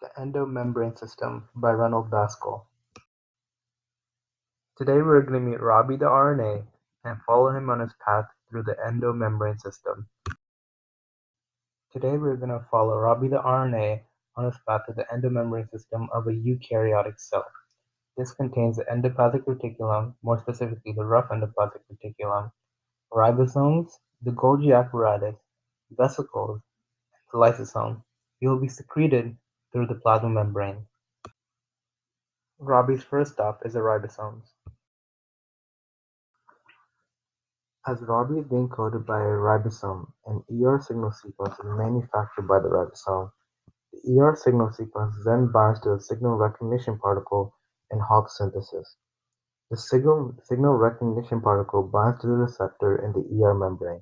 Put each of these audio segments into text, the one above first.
The Endomembrane System by Ronald Baskell. Today we're going to meet Robbie the RNA and follow him on his path through the endomembrane system. Today we're going to follow Robbie the RNA on his path through the endomembrane system of a eukaryotic cell. This contains the endoplasmic reticulum, more specifically the rough endoplasmic reticulum, ribosomes, the Golgi apparatus, vesicles, and the lysosome. He will be secreted through the plasma membrane. Robbie's first stop is the ribosomes. As Robbie is being coded by a ribosome, an ER signal sequence is manufactured by the ribosome. The ER signal sequence then binds to the signal recognition particle and halts synthesis. The signal recognition particle binds to the receptor in the ER membrane.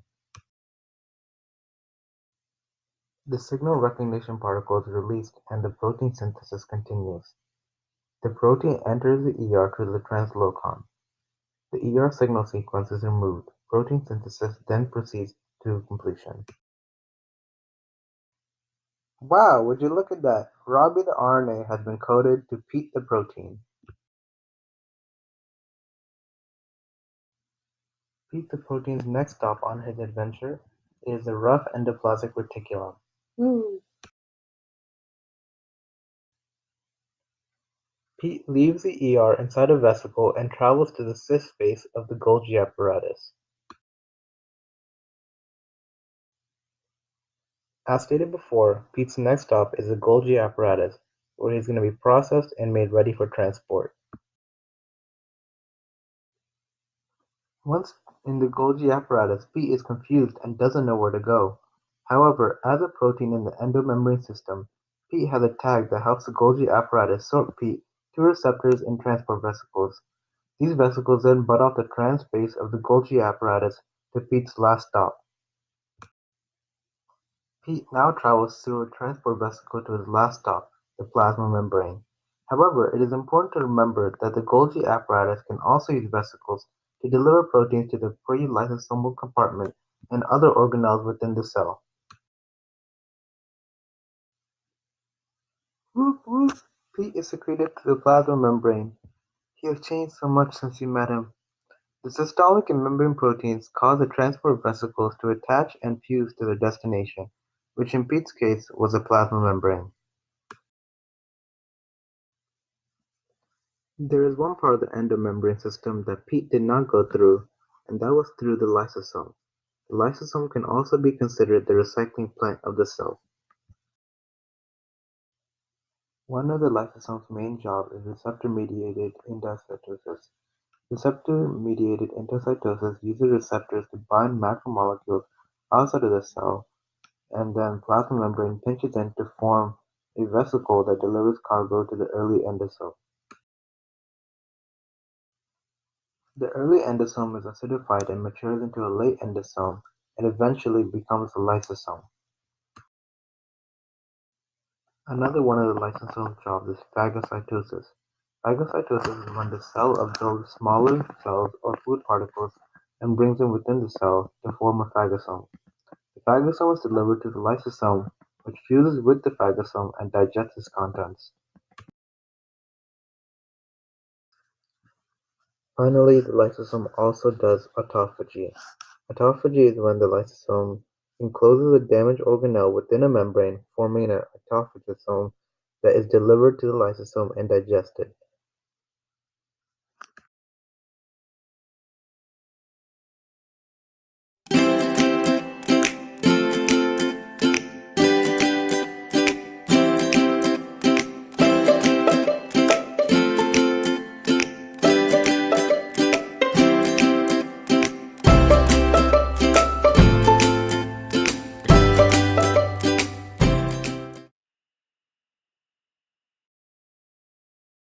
The signal recognition particle is released and the protein synthesis continues. The protein enters the ER through the translocon. The ER signal sequence is removed. Protein synthesis then proceeds to completion. Wow, would you look at that? Robbie the RNA has been coded to Pete the protein. Pete the protein's next stop on his adventure is the rough endoplasmic reticulum. Pete leaves the ER inside a vesicle and travels to the cis face of the Golgi apparatus. As stated before, Pete's next stop is the Golgi apparatus, where he's going to be processed and made ready for transport. Once in the Golgi apparatus, Pete is confused and doesn't know where to go. However, as a protein in the endomembrane system, Pete has a tag that helps the Golgi apparatus sort Pete to receptors in transport vesicles. These vesicles then butt off the trans face of the Golgi apparatus to Pete's last stop. Pete now travels through a transport vesicle to his last stop, the plasma membrane. However, it is important to remember that the Golgi apparatus can also use vesicles to deliver proteins to the pre-lysosomal compartment and other organelles within the cell. Whoop whoop! Pete is secreted to the plasma membrane. He has changed so much since you met him. The systolic and membrane proteins cause the transport vesicles to attach and fuse to their destination, which in Pete's case was the plasma membrane. There is one part of the endomembrane system that Pete did not go through, and that was through the lysosome. The lysosome can also be considered the recycling plant of the cell. One of the lysosome's main jobs is receptor-mediated endocytosis. Receptor-mediated endocytosis uses receptors to bind macromolecules outside of the cell, and then plasma membrane pinches in to form a vesicle that delivers cargo to the early endosome. The early endosome is acidified and matures into a late endosome and eventually becomes a lysosome. Another one of the lysosome's jobs is phagocytosis. Phagocytosis is when the cell absorbs smaller cells or food particles and brings them within the cell to form a phagosome. The phagosome is delivered to the lysosome, which fuses with the phagosome and digests its contents. Finally, the lysosome also does autophagy. Autophagy is when the lysosome encloses a damaged organelle within a membrane, forming an autophagosome that is delivered to the lysosome and digested.